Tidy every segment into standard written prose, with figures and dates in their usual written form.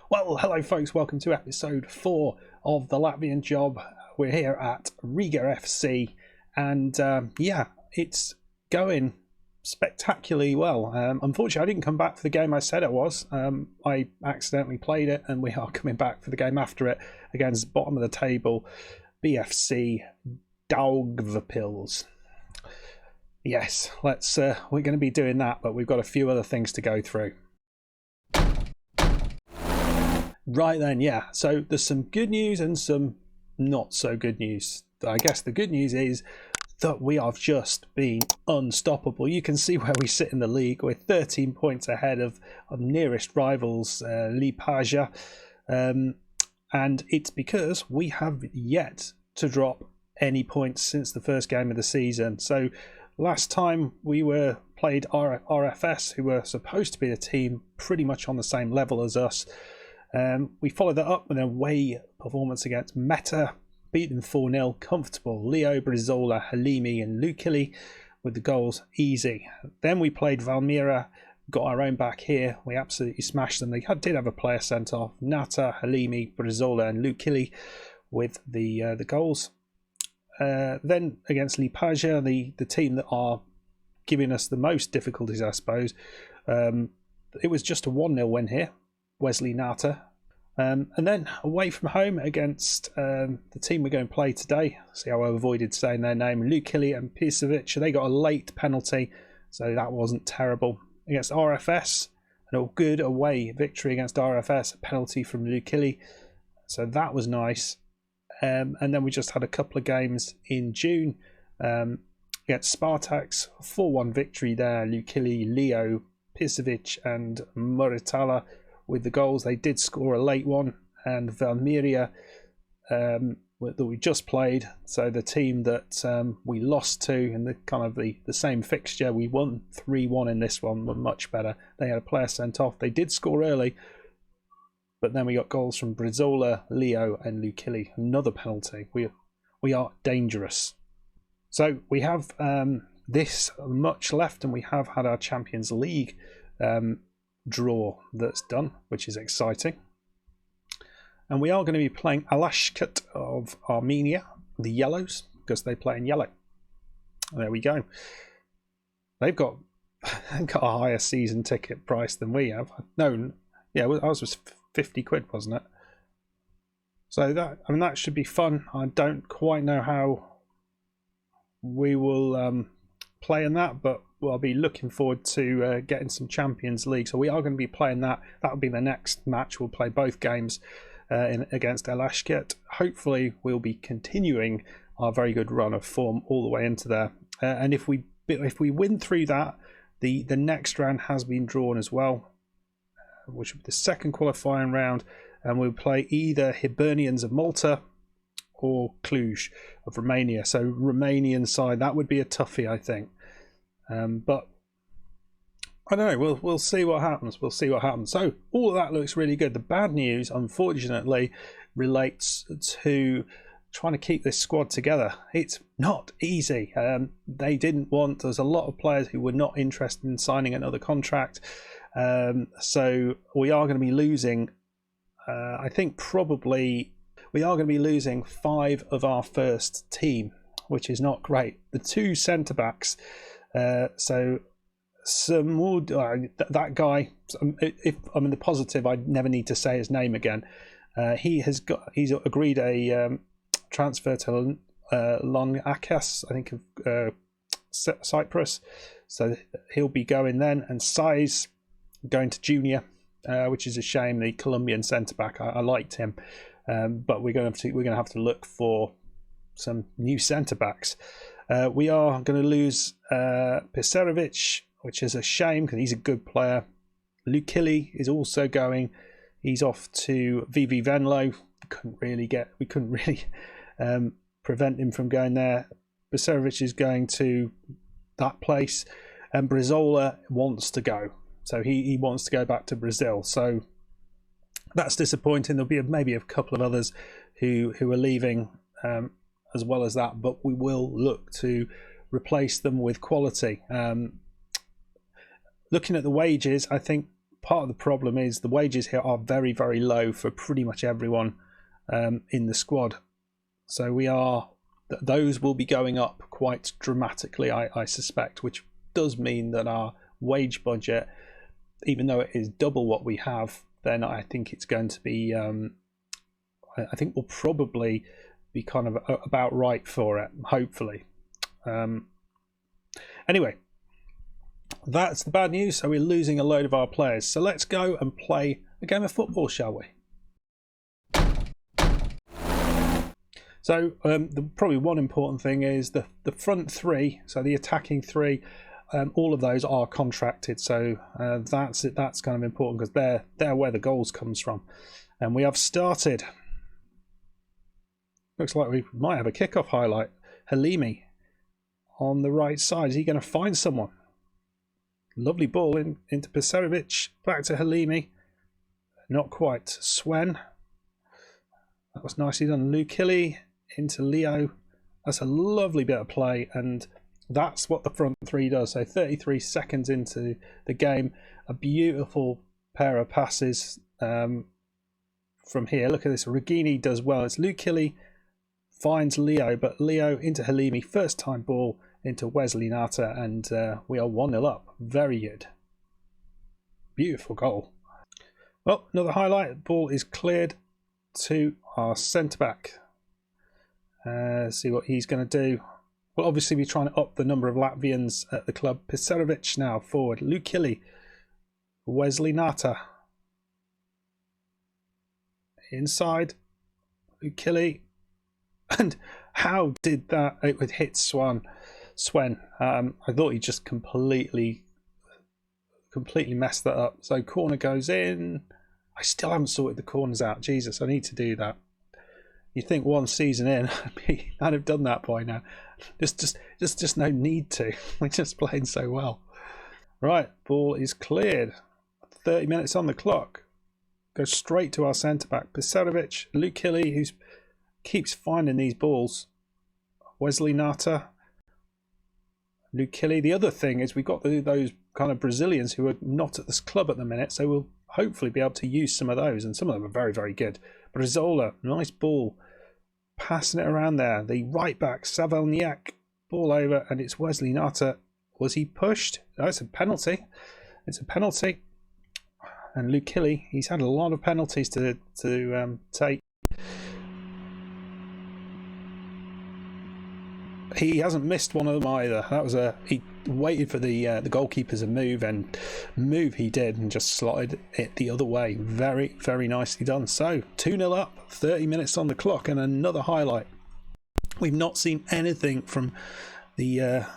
Well, hello folks, welcome to episode 4 of the Latvian job. We're here at Riga FC and yeah, it's going spectacularly well. Unfortunately, I didn't come back for the game I said it was. I accidentally played it and we are coming back for the game after it against bottom of the table BFC Daugavpils. Yes, we're going to be doing that, but we've got a few other things to go through. Right then, yeah, so there's some good news and some not so good news. I guess the good news is that we have just been unstoppable. You can see where we sit in the league. We're 13 points ahead of our nearest rivals, Liepāja, and it's because we have yet to drop any points since the first game of the season. So last time we played RFS, who were supposed to be a team pretty much on the same level as us. We followed that up with an away performance against Meta, beat them 4-0, comfortable. Leo, Brizola, Halimi and Lukili with the goals easy. Then we played Valmiera, got our own back here. We absolutely smashed them. They did have a player sent off. Nata, Halimi, Brizola and Lukili with the goals. Then against Liepāja, the team that are giving us the most difficulties, I suppose. It was just a 1-0 win here. Wesley Nata. And then away from home against the team we're going to play today. See how I avoided saying their name. Lukili and Pisovic. They got a late penalty, so that wasn't terrible. Against RFS, a good away victory against RFS. A penalty from Lukili, so that was nice. And then we just had a couple of games in June against Spartaks. 4-1 victory there. Lukili, Leo, Pisovic and Muritala with the goals. They did score a late one, and Valmiera that we just played, so the team that we lost to in the same fixture, we won 3-1 in this one, were much better. They had a player sent off. They did score early, but then we got goals from Brizola, Leo and Lukili. Another penalty. We are dangerous. So we have this much left, and we have had our Champions League draw that's done, which is exciting. And we are going to be playing Alashkert of Armenia, the Yellows, because they play in yellow. There we go. They've got a higher season ticket price than we have. No, yeah, ours was 50 quid, wasn't it? So that should be fun. I don't quite know how we will play in that, but I'll be looking forward to getting some Champions League. So we are going to be playing that. That'll be the next match. We'll play both games against Alashkert. Hopefully we'll be continuing our very good run of form all the way into there. And if we win through that, the next round has been drawn as well, which will be the second qualifying round. And we'll play either Hibernians of Malta or Cluj of Romania. So Romanian side, that would be a toughie, I think. But I don't know. We'll see what happens. We'll see what happens. So all of that looks really good. The bad news, unfortunately, relates to trying to keep this squad together. It's not easy. There's a lot of players who were not interested in signing another contract. So we are going to be losing. I think probably we are going to be losing 5 of our first team, which is not great. The 2 centre backs. So Samud, that guy, if I'm in the positive, I never need to say his name again. He's agreed a transfer to Longakas, I think, of Cyprus. So he'll be going then, and Saiz going to junior, which is a shame. The Colombian centre back, I liked him, but we're going to have to look for some new centre backs. We are going to lose Piserovic, which is a shame because he's a good player. Lukili is also going. He's off to VV Venlo. We couldn't really prevent him from going there. Piserovic is going to that place, and Brizola wants to go. So he wants to go back to Brazil. So that's disappointing. There'll be maybe a couple of others who are leaving. As well as that, but we will look to replace them with quality. Looking at the wages, I think part of the problem is the wages here are very, very low for pretty much everyone in the squad. So those will be going up quite dramatically, I suspect, which does mean that our wage budget, even though it is double what we have, then I think it's going to be, I think we'll probably be kind of about right for it, hopefully. Anyway, that's the bad news. So we're losing a load of our players. So let's go and play a game of football, shall we? So probably one important thing is the front three, so the attacking three, all of those are contracted. So that's kind of important because they're where the goals comes from. And we have started. Looks like we might have a kickoff highlight. Halimi on the right side. Is he going to find someone? Lovely ball into Piserovic. Back to Halimi. Not quite. Swen. That was nicely done. Lukili into Leo. That's a lovely bit of play, and that's what the front three does. So 33 seconds into the game, a beautiful pair of passes from here. Look at this. Regini does well. It's Lukili finds Leo, but Leo into Halimi. First time ball into Wesley Nata, and we are 1-0 up. Very good. Beautiful goal. Well, another highlight. Ball is cleared to our centre-back. See what he's going to do. Well, obviously we're trying to up the number of Latvians at the club. Piserovic now forward. Lukili. Wesley Nata. Inside. Lukili. And how did that? It would hit Swen. I thought he just completely messed that up. So corner goes in. I still haven't sorted the corners out. Jesus, I need to do that. You think one season in, I'd have done that by now. Just no need to. We're just playing so well. Right, ball is cleared. 30 minutes on the clock. Goes straight to our centre back, Piserovic. Lukili, who keeps finding these balls. Wesley Nata. Lukili. The other thing is we've got those kind of Brazilians who are not at this club at the minute, so we'll hopefully be able to use some of those, and some of them are very, very good. Brizola, nice ball, passing it around there. The right back, Savelniak, ball over, and it's Wesley Nata. Was he pushed? No, it's a penalty. It's a penalty. And Lukili, he's had a lot of penalties to take. He hasn't missed one of them either. That was he waited for the goalkeeper to move, and he did, and just slotted it the other way. Very, very nicely done. So 2-0 up, 30 minutes on the clock, and another highlight. We've not seen anything from our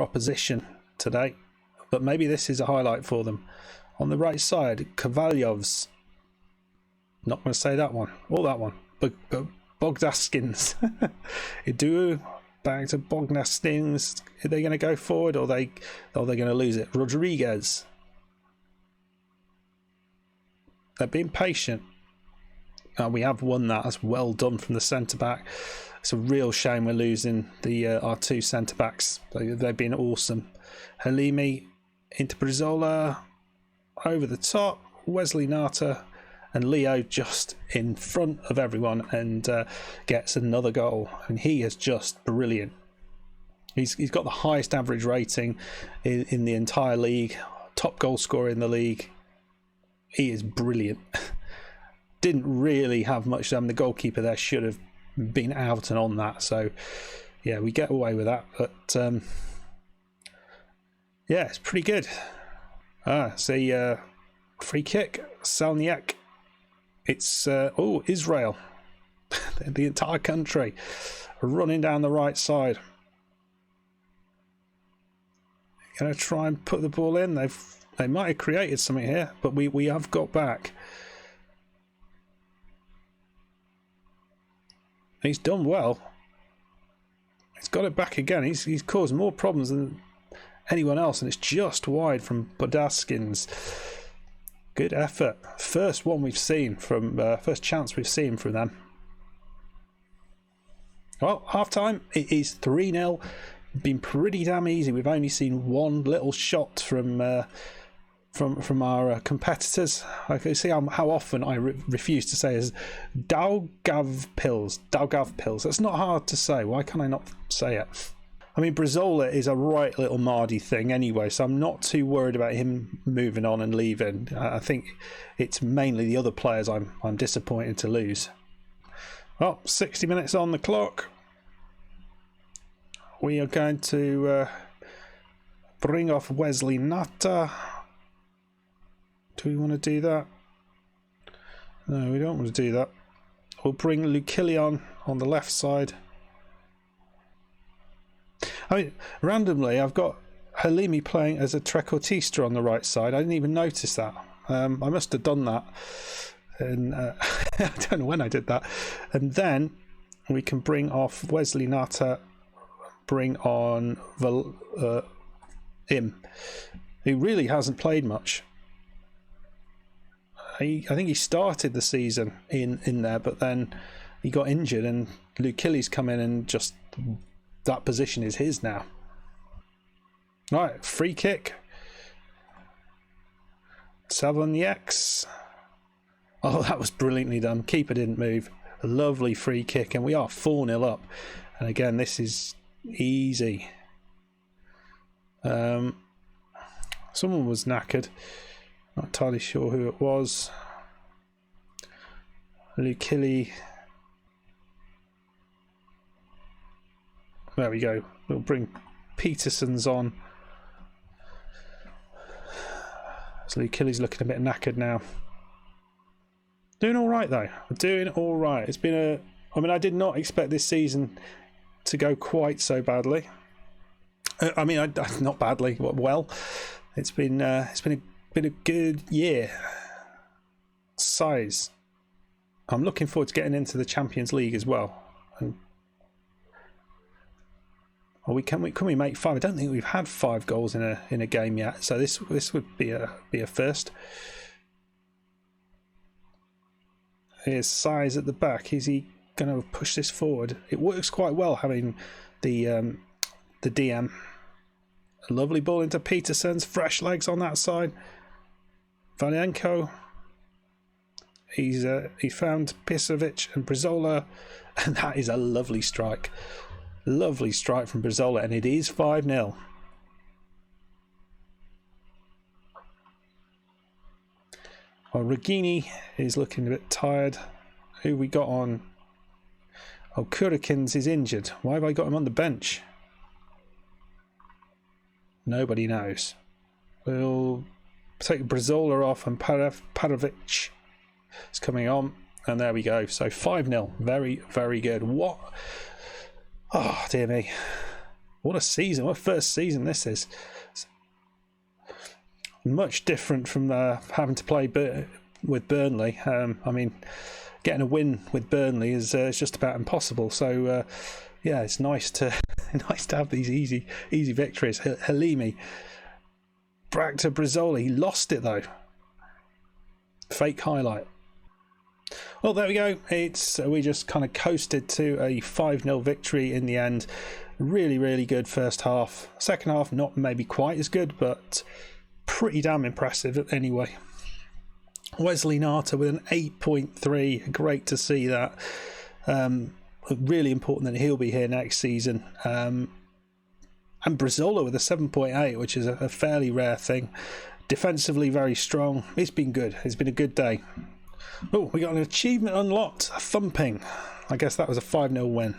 opposition today, but maybe this is a highlight for them. On the right side, Kovalyov's. Not going to say that one or that one, but Bogdaskins. Idu. Back to Bogdaskins. Are they going to go forward, or are they going to lose it? Rodriguez. They're being patient. We have won that. That's well done from the centre back. It's a real shame we're losing our two centre backs. They've been awesome. Halimi into Brizola, over the top. Wesley Nata. And Leo just in front of everyone and gets another goal. And he is just brilliant. He's got the highest average rating in the entire league. Top goal scorer in the league. He is brilliant. Didn't really have much. The goalkeeper there should have been out and on that. So, yeah, we get away with that. But, yeah, it's pretty good. See, free kick. Salniak. It's Israel, the entire country running down the right side. Going to try and put the ball in. They might have created something here, but we have got back. He's done well. He's got it back again. He's caused more problems than anyone else, and it's just wide from Bodaskins. Good effort. First one we've seen from first chance we've seen from them. Well, half time it is 3-0. Been pretty damn easy. We've only seen one little shot from from our competitors. I can see how often I refuse to say is Daugavpils. That's not hard to say. Why can I not say it? I mean, Brazola is a right little Mardy thing anyway, so I'm not too worried about him moving on and leaving. I think it's mainly the other players I'm disappointed to lose. Well, 60 minutes on the clock. We are going to bring off Wesley Nata. Do we want to do that? No, we don't want to do that. We'll bring Lukilion on the left side. I mean, randomly, I've got Halimi playing as a trequartista on the right side. I didn't even notice that. I must have done that. And I don't know when I did that. And then we can bring off Wesley Nata, bring on him, who really hasn't played much. I think he started the season in there, but then he got injured, and Lukili's come in and just that position is his now. Right, free kick. Savonieks. Oh, that was brilliantly done. Keeper didn't move. A lovely free kick, and we are 4-0 up. And again, this is easy. Someone was knackered. Not entirely sure who it was. Lukili. There we go. We'll bring Peterson's on. So Lukili's looking a bit knackered now. Doing all right though. Doing all right. It's been I mean, I did not expect this season to go quite so badly. I mean, not badly. Well, it's been a good year. Size. I'm looking forward to getting into the Champions League as well. And can we make 5? I don't think we've had 5 goals in a game yet. So this would be a first. Here's Size at the back. Is he going to push this forward? It works quite well having the DM. A lovely ball into Peterson's. Fresh legs on that side. Valienko. He found Pisovic and Brazola, and that is a lovely strike. Lovely strike from Brazola, and it is 5-0. Well, Regini is looking a bit tired. Who we got on? Oh, Kurikins is injured. Why have I got him on the bench? Nobody knows. We'll take Brazola off, and Parovic is coming on, and there we go. So 5-0. Very, very good. What? Oh, dear me. What a season. What a first season this is. Much different from having to play with Burnley. I mean, getting a win with Burnley is just about impossible. So, yeah, it's nice to have these easy victories. Halimi. Back to Brazola. He lost it, though. Fake highlight. Well, there we go. We just kind of coasted to a 5-0 victory in the end. Really, really good first half. Second half, not maybe quite as good, but pretty damn impressive anyway. Wesley Nata with an 8.3. Great to see that. Really important that he'll be here next season. And Brazola with a 7.8, which is a fairly rare thing. Defensively very strong. It's been good. It's been a good day. Oh, we got an achievement unlocked. A thumping. I guess that was a 5-0 win.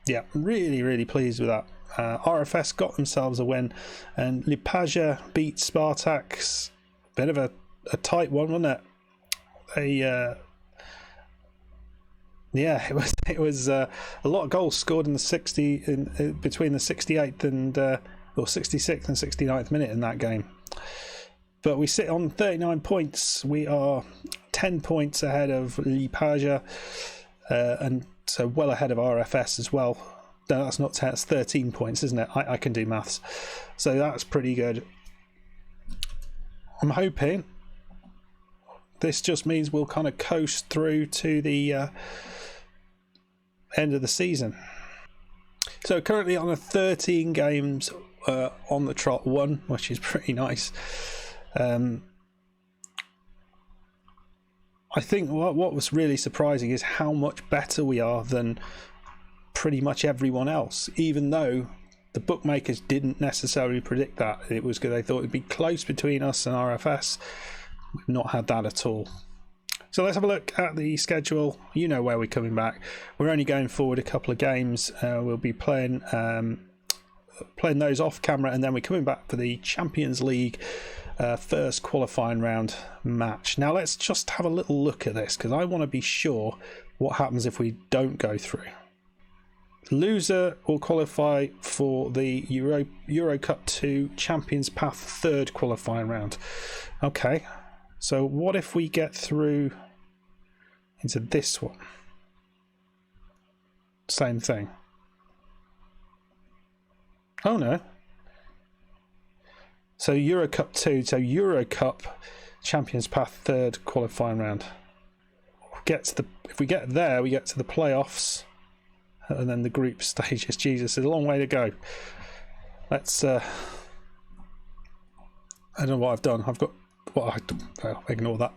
Yeah, really, really pleased with that. RFS got themselves a win, and Lipaja beat Spartaks. Bit of a tight one, wasn't it? Yeah, it was a lot of goals scored in the between the 68th and or 66th and 69th minute in that game. But we sit on 39 points. We are 10 points ahead of Lipaja, and so well ahead of RFS as well. No, that's not 10, that's 13 points, isn't it? I can do maths. So that's pretty good. I'm hoping this just means we'll kind of coast through to the end of the season. So currently on a 13 games on the trot won, which is pretty nice. I think what was really surprising is how much better we are than pretty much everyone else, even though the bookmakers didn't necessarily predict that. It was good. They thought it'd be close between us and RFS. We've not had that at all. So let's have a look at the schedule. You know where we're coming back. We're only going forward a couple of games. We'll be playing those off camera, and then we're coming back for the Champions League first qualifying round match. Now let's just have a little look at this, because I want to be sure what happens if we don't go through. Loser will qualify for the Euro Cup 2 Champions Path third qualifying round. Okay, so what if we get through into this one? Same thing. Oh no. So Euro Cup 2, so Euro Cup Champions Path third qualifying round. If we get there, we get to the playoffs. And then the group stages. Jesus, it's a long way to go. Let's I don't know what I've done. Well, ignore that.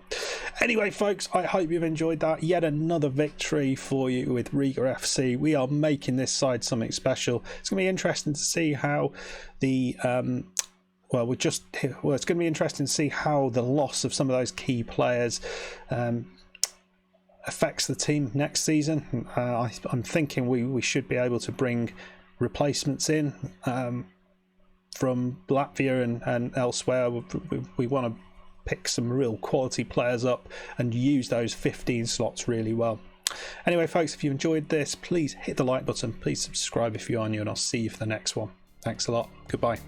Anyway, folks, I hope you've enjoyed that. Yet another victory for you with Riga FC. We are making this side something special. It's going to be interesting to see how the it's going to be interesting to see how the loss of some of those key players affects the team next season. I'm thinking we should be able to bring replacements in from Latvia and elsewhere. We want to pick some real quality players up and use those 15 slots really well. Anyway, folks, if you enjoyed this, please hit the like button. Please subscribe if you are new, and I'll see you for the next one. Thanks a lot. Goodbye.